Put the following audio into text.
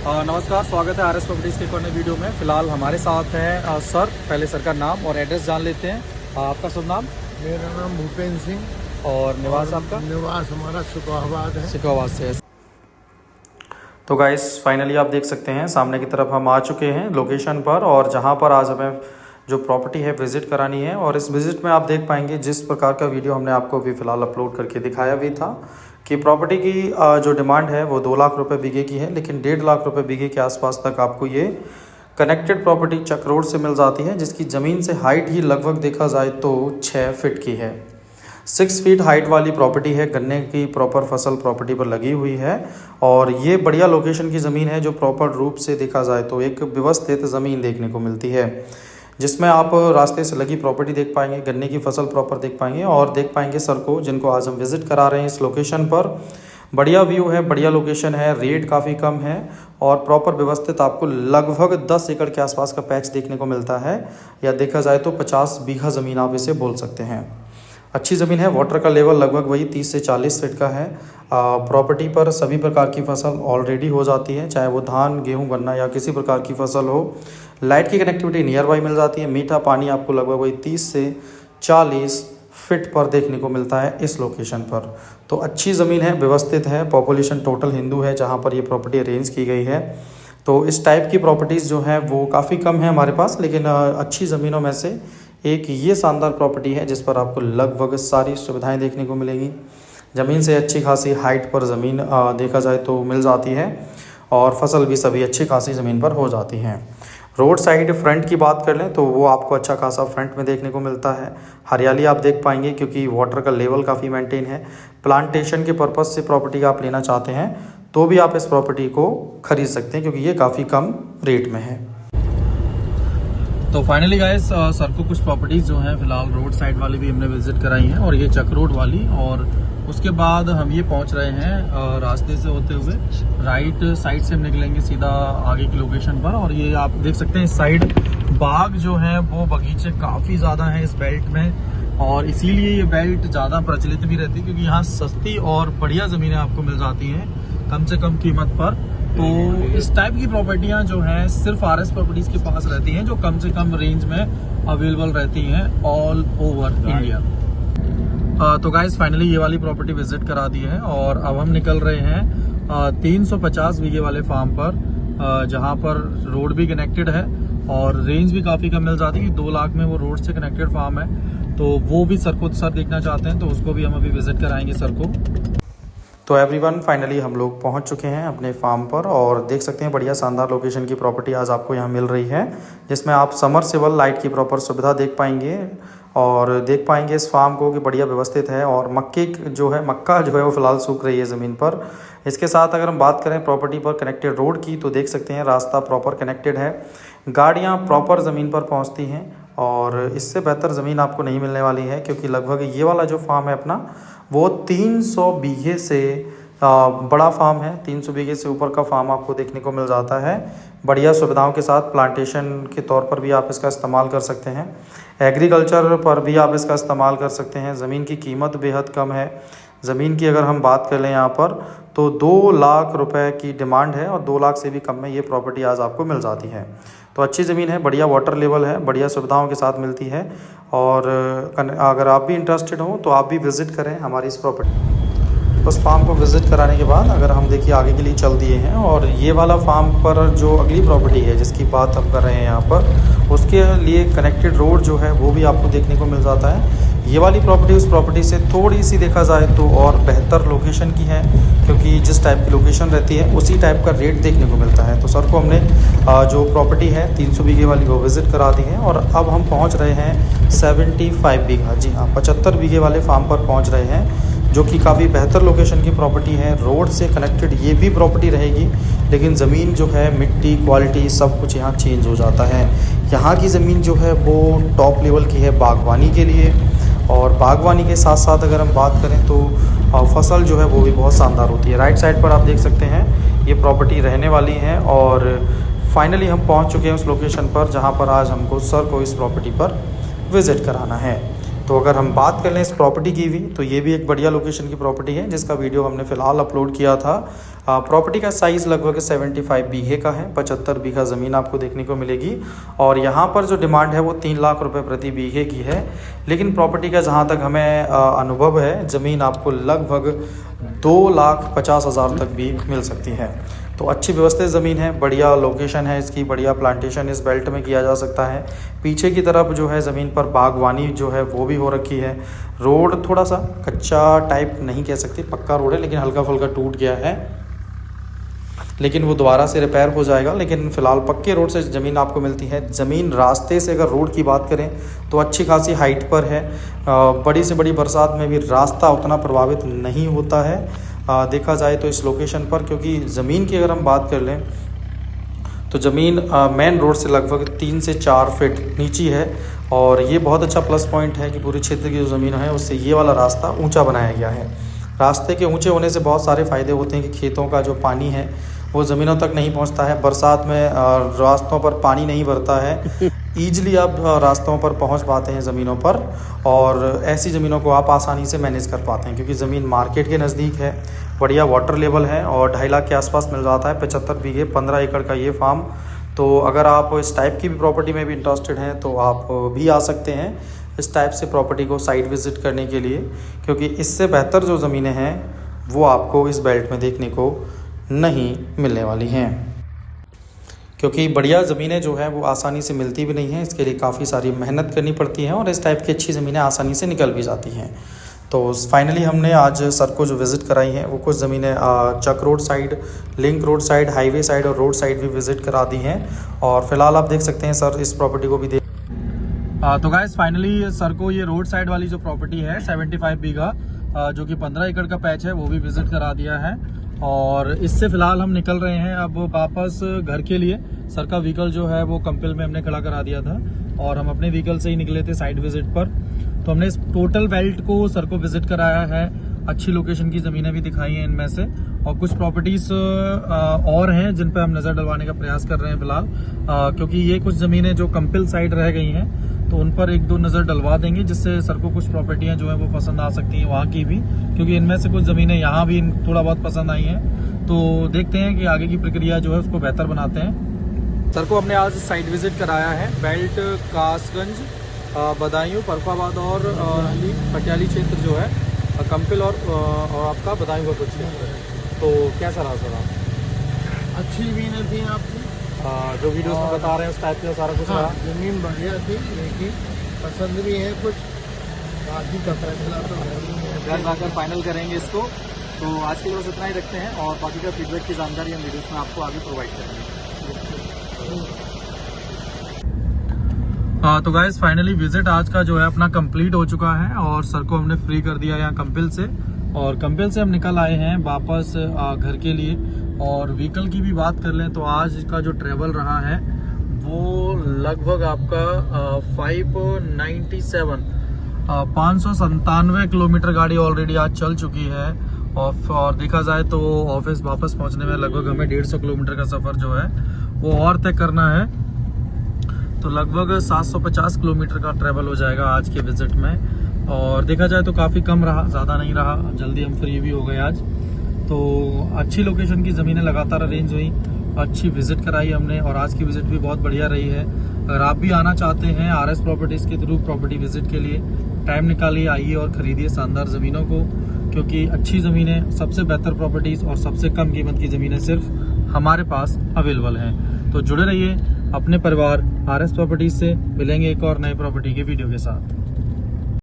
नमस्कार, स्वागत है आरएस प्रॉपर्टीज़ के एक और नए वीडियो में। फिलहाल हमारे साथ हैं सर। पहले सर का नाम और एड्रेस जान लेते हैं। आपका शुभ नाम? मेरा नाम भूपेंद्र सिंह और निवास आपका? निवास हमारा सिकोहाबाद है। सिकोहाबाद से। तो गाइस फाइनली आप देख सकते हैं सामने की तरफ हम आ चुके हैं लोकेशन पर, और जहां पर आज हमें जो प्रॉपर्टी है विज़िट करानी है। और इस विज़िट में आप देख पाएंगे जिस प्रकार का वीडियो हमने आपको अभी फ़िलहाल अपलोड करके दिखाया भी था कि प्रॉपर्टी की जो डिमांड है वो 2 लाख रुपए बीघे की है, लेकिन 1.5 लाख रुपए बीघे के आसपास तक आपको ये कनेक्टेड प्रॉपर्टी चक रोड से मिल जाती है, जिसकी ज़मीन से हाइट ही लगभग देखा जाए तो 6 फीट की है। 6 फीट हाइट वाली प्रॉपर्टी है। गन्ने की प्रॉपर फसल प्रॉपर्टी पर लगी हुई है, और ये बढ़िया लोकेशन की ज़मीन है जो प्रॉपर रूप से देखा जाए तो एक व्यवस्थित ज़मीन देखने को मिलती है, जिसमें आप रास्ते से लगी प्रॉपर्टी देख पाएंगे, गन्ने की फसल प्रॉपर देख पाएंगे, और देख पाएंगे सर को जिनको आज हम विज़िट करा रहे हैं इस लोकेशन पर। बढ़िया व्यू है, बढ़िया लोकेशन है, रेट काफ़ी कम है, और प्रॉपर व्यवस्थित आपको लगभग 10 एकड़ के आसपास का पैच देखने को मिलता है, या देखा जाए तो 50 बीघा ज़मीन आप इसे बोल सकते हैं। अच्छी ज़मीन है। वाटर का लेवल लगभग वही 30 से 40 फीट का है। प्रॉपर्टी पर सभी प्रकार की फसल ऑलरेडी हो जाती है, चाहे वो धान, गेहूं, गन्ना या किसी प्रकार की फसल हो। लाइट की कनेक्टिविटी नियर बाई मिल जाती है। मीठा पानी आपको लगभग वही 30 से 40 फीट पर देखने को मिलता है इस लोकेशन पर। तो अच्छी ज़मीन है, व्यवस्थित है। पॉपुलेशन टोटल हिंदू है जहाँ पर ये प्रॉपर्टी अरेंज की गई है। तो इस टाइप की प्रॉपर्टीज़ जो हैं वो काफ़ी कम है हमारे पास, लेकिन अच्छी ज़मीनों में से एक ये शानदार प्रॉपर्टी है जिस पर आपको लगभग सारी सुविधाएं देखने को मिलेंगी। ज़मीन से अच्छी खासी हाइट पर ज़मीन देखा जाए तो मिल जाती है, और फसल भी सभी अच्छी खासी ज़मीन पर हो जाती हैं। रोड साइड फ्रंट की बात कर लें तो वो आपको अच्छा खासा फ्रंट में देखने को मिलता है। हरियाली आप देख पाएंगे क्योंकि वाटर का लेवल काफ़ी मेंटेन है। प्लांटेशन के पर्पज़ से प्रॉपर्टी आप लेना चाहते हैं तो भी आप इस प्रॉपर्टी को खरीद सकते हैं, क्योंकि ये काफ़ी कम रेट में है। तो फाइनली गाइस सर को कुछ प्रॉपर्टीज़ जो हैं फिलहाल रोड साइड वाली भी हमने विजिट कराई हैं, और ये चक रोड वाली, और उसके बाद हम ये पहुंच रहे हैं रास्ते से होते हुए राइट साइड से हम निकलेंगे सीधा आगे की लोकेशन पर। और ये आप देख सकते हैं इस साइड बाग जो है वो बगीचे काफ़ी ज़्यादा हैं इस बेल्ट में, और इसीलिए ये बेल्ट ज़्यादा प्रचलित भी रहती है क्योंकि यहाँ सस्ती और बढ़िया ज़मीनें आपको मिल जाती हैं कम से कम कीमत पर। तो इस टाइप की प्रॉपर्टियां जो हैं सिर्फ आरएस प्रॉपर्टीज के पास रहती हैं, जो कम से कम रेंज में अवेलेबल रहती हैं ऑल ओवर इंडिया। तो गाइस फाइनली ये वाली प्रॉपर्टी विजिट करा दी है, और अब हम निकल रहे हैं 350 बीघे वाले फार्म पर, जहां पर रोड भी कनेक्टेड है और रेंज भी काफ़ी कम मिल जाती है। 2 लाख में वो रोड से कनेक्टेड फार्म है, तो वो भी सर देखना चाहते हैं, तो उसको भी हम अभी विजिट कराएंगे सर को। तो एवरीवन फाइनली हम लोग पहुंच चुके हैं अपने फार्म पर, और देख सकते हैं बढ़िया शानदार लोकेशन की प्रॉपर्टी आज आपको यहां मिल रही है, जिसमें आप समरसेबल लाइट की प्रॉपर सुविधा देख पाएंगे, और देख पाएंगे इस फार्म को कि बढ़िया व्यवस्थित है। और मक्का जो है वो फिलहाल सूख रही है ज़मीन पर। इसके साथ अगर हम बात करें प्रॉपर्टी पर कनेक्टेड रोड की, तो देख सकते हैं रास्ता प्रॉपर कनेक्टेड है, गाड़ियाँ प्रॉपर ज़मीन पर पहुँचती हैं, और इससे बेहतर ज़मीन आपको नहीं मिलने वाली है, क्योंकि लगभग ये वाला जो फार्म है अपना वो 300 बीघे से बड़ा फार्म है। 300 बीघे से ऊपर का फार्म आपको देखने को मिल जाता है। बढ़िया सुविधाओं के साथ प्लांटेशन के तौर पर भी आप इसका इस्तेमाल कर सकते हैं, एग्रीकल्चर पर भी आप इसका इस्तेमाल कर सकते हैं। ज़मीन की कीमत बेहद कम है। ज़मीन की अगर हम बात कर लें यहाँ पर तो 2 लाख रुपए की डिमांड है, और 2 लाख से भी कम में ये प्रॉपर्टी आज आपको मिल जाती है। तो अच्छी ज़मीन है, बढ़िया वाटर लेवल है, बढ़िया सुविधाओं के साथ मिलती है। और अगर आप भी इंटरेस्टेड हो तो आप भी विज़िट करें हमारी इस प्रॉपर्टी। उस फार्म को विज़िट कराने के बाद अगर हम देखिए आगे के लिए चल दिए हैं, और ये वाला फार्म पर जो अगली प्रॉपर्टी है जिसकी बात हम कर रहे हैं यहाँ पर, उसके लिए कनेक्टेड रोड जो है वो भी आपको देखने को मिल जाता है। ये वाली प्रॉपर्टी उस प्रॉपर्टी से थोड़ी सी देखा जाए तो और बेहतर लोकेशन की है, क्योंकि जिस टाइप की लोकेशन रहती है उसी टाइप का रेट देखने को मिलता है। तो सर को हमने जो प्रॉपर्टी है 300 बीघे वाली वो विज़िट करा दी है, और अब हम पहुंच रहे हैं 75 बीघा, जी हाँ 75 बीघे वाले फार्म पर पहुंच रहे हैं, जो कि काफ़ी बेहतर लोकेशन की प्रॉपर्टी है। रोड से कनेक्टेड ये भी प्रॉपर्टी रहेगी, लेकिन ज़मीन जो है मिट्टी क्वालिटी सब कुछ यहाँ चेंज हो जाता है। यहाँ की ज़मीन जो है वो टॉप लेवल की है बागवानी के लिए, और बागवानी के साथ साथ अगर हम बात करें तो फसल जो है वो भी बहुत शानदार होती है। राइट साइड पर आप देख सकते हैं ये प्रॉपर्टी रहने वाली है, और फाइनली हम पहुंच चुके हैं उस लोकेशन पर जहां पर आज हमको सर को इस प्रॉपर्टी पर विज़िट कराना है। तो अगर हम बात कर लें इस प्रॉपर्टी की भी, तो ये भी एक बढ़िया लोकेशन की प्रॉपर्टी है जिसका वीडियो हमने फ़िलहाल अपलोड किया था प्रॉपर्टी का साइज़ लगभग 75 बीघे का है, 75 बीघा ज़मीन आपको देखने को मिलेगी। और यहाँ पर जो डिमांड है वो 3 लाख रुपए प्रति बीघे की है। लेकिन प्रॉपर्टी का जहाँ तक हमें अनुभव है, ज़मीन आपको लगभग 2,50,000 तक भी मिल सकती है। तो अच्छी व्यवस्थित ज़मीन है, बढ़िया लोकेशन है इसकी, बढ़िया प्लांटेशन इस बेल्ट में किया जा सकता है। पीछे की तरफ जो है ज़मीन पर बागवानी जो है वो भी हो रखी है। रोड थोड़ा सा कच्चा टाइप नहीं कह सकते, पक्का रोड है, लेकिन हल्का फुल्का टूट गया है, लेकिन वो दोबारा से रिपेयर हो जाएगा। लेकिन फ़िलहाल पक्के रोड से ज़मीन आपको मिलती है। ज़मीन रास्ते से अगर रोड की बात करें तो अच्छी खासी हाइट पर है। बड़ी से बड़ी बरसात में भी रास्ता उतना प्रभावित नहीं होता है देखा जाए तो इस लोकेशन पर, क्योंकि ज़मीन की अगर हम बात कर लें तो ज़मीन मेन रोड से लगभग 3 से 4 फीट नीची है। और ये बहुत अच्छा प्लस पॉइंट है कि पूरे क्षेत्र की जो ज़मीन है उससे ये वाला रास्ता ऊंचा बनाया गया है। रास्ते के ऊंचे होने से बहुत सारे फ़ायदे होते हैं कि खेतों का जो पानी है वो ज़मीनों तक नहीं पहुंचता है। बरसात में रास्तों पर पानी नहीं भरता है, ईजिली आप रास्तों पर पहुंच पाते हैं ज़मीनों पर, और ऐसी ज़मीनों को आप आसानी से मैनेज कर पाते हैं क्योंकि ज़मीन मार्केट के नज़दीक है, बढ़िया वाटर लेवल है और 2.5 लाख के आसपास मिल जाता है। 75 बीघे 15 एकड़ का ये फार्म। तो अगर आप इस टाइप की भी प्रॉपर्टी में भी इंटरेस्टेड हैं तो आप भी आ सकते हैं इस टाइप से प्रॉपर्टी को साइट विज़िट करने के लिए, क्योंकि इससे बेहतर जो ज़मीनें हैं वो आपको इस बेल्ट में देखने को नहीं मिलने वाली हैं। क्योंकि बढ़िया ज़मीनें जो है वो आसानी से मिलती भी नहीं हैं, इसके लिए काफ़ी सारी मेहनत करनी पड़ती है और इस टाइप की अच्छी ज़मीनें आसानी से निकल भी जाती हैं। तो फाइनली हमने आज सर को जो विज़िट कराई हैं वो कुछ ज़मीनें Chak road side, link road side, highway side और रोड साइड भी विज़िट करा दी हैं। और फिलहाल आप देख सकते हैं सर इस प्रॉपर्टी को भी देख। तो गाइस फाइनली सर को ये रोड साइड वाली जो प्रॉपर्टी है 75 बीघा जो कि 15 एकड़ का पैच है वो भी विज़िट करा दिया है। और इससे फ़िलहाल हम निकल रहे हैं अब वापस घर के लिए। सर का व्हीकल जो है वो कंपिल में हमने खड़ा करा दिया था और हम अपने व्हीकल से ही निकले थे साइट विजिट पर। तो हमने इस टोटल बेल्ट को सर को विजिट कराया है, अच्छी लोकेशन की ज़मीनें भी दिखाई हैं इनमें से, और कुछ प्रॉपर्टीज़ और हैं जिन पर हम नज़र डलवाने का प्रयास कर रहे हैं फ़िलहाल, क्योंकि ये कुछ ज़मीनें जो कंपिल साइड रह गई हैं तो उन पर 1-2 नज़र डलवा देंगे जिससे सर को कुछ प्रॉपर्टियां जो है वो पसंद आ सकती हैं वहाँ की भी, क्योंकि इनमें से कुछ ज़मीनें यहाँ भी थोड़ा बहुत पसंद आई हैं। तो देखते हैं कि आगे की प्रक्रिया जो है उसको बेहतर बनाते हैं। सर को हमने आज साइट विजिट कराया है बेल्ट कासगंज, बदायूं, फर्रुखाबाद और पटियाली क्षेत्र जो है कंपिल और आपका बदायूं का कुछ क्षेत्र है। तो कैसा रहा सर आप? अच्छी ज़मीनें थी आपकी, जो वीडियोस में बता रहे हैं उस टाइप का सारा कुछ रहा। ज़मीन बढ़िया थी, लेकिन पसंद भी है कुछ, बाकी का फैसला तो घर जाकर फाइनल करेंगे इसको। तो आज के लिए बस इतना ही रखते हैं और बाकी का फीडबैक की जानकारी हम वीडियोस में आपको आगे प्रोवाइड करेंगे। तो गाइस फाइनली विजिट आज का जो है अपना कंप्लीट हो चुका है और सर को हमने फ्री कर दिया यहाँ कंपिल से, और कंपिल से हम निकल आए हैं वापस घर के लिए। और व्हीकल की भी बात कर लें तो आज का जो ट्रेवल रहा है वो लगभग आपका 597 किलोमीटर गाड़ी ऑलरेडी आज चल चुकी है। और देखा जाए तो ऑफिस वापस पहुंचने में लगभग हमें 150 किलोमीटर का सफ़र जो है वो और तय करना है। तो लगभग 750 किलोमीटर का ट्रेवल हो जाएगा आज के विजिट में। और देखा जाए तो काफ़ी कम रहा, ज़्यादा नहीं रहा, जल्दी हम फ्री भी हो गए आज। तो अच्छी लोकेशन की ज़मीनें लगातार अरेंज हुई, अच्छी विजिट कराई हमने और आज की विजिट भी बहुत बढ़िया रही है। अगर आप भी आना चाहते हैं RS प्रॉपर्टीज़ के थ्रू प्रॉपर्टी विजिट के लिए, टाइम निकालिए, आइए और ख़रीदिए शानदार ज़मीनों को, क्योंकि अच्छी ज़मीनें, सबसे बेहतर प्रॉपर्टीज़ और सबसे कम कीमत की ज़मीनें सिर्फ हमारे पास अवेलेबल हैं। तो जुड़े रहिए अपने परिवार RS प्रॉपर्टीज़ से। मिलेंगे एक और नए प्रॉपर्टी के वीडियो के साथ।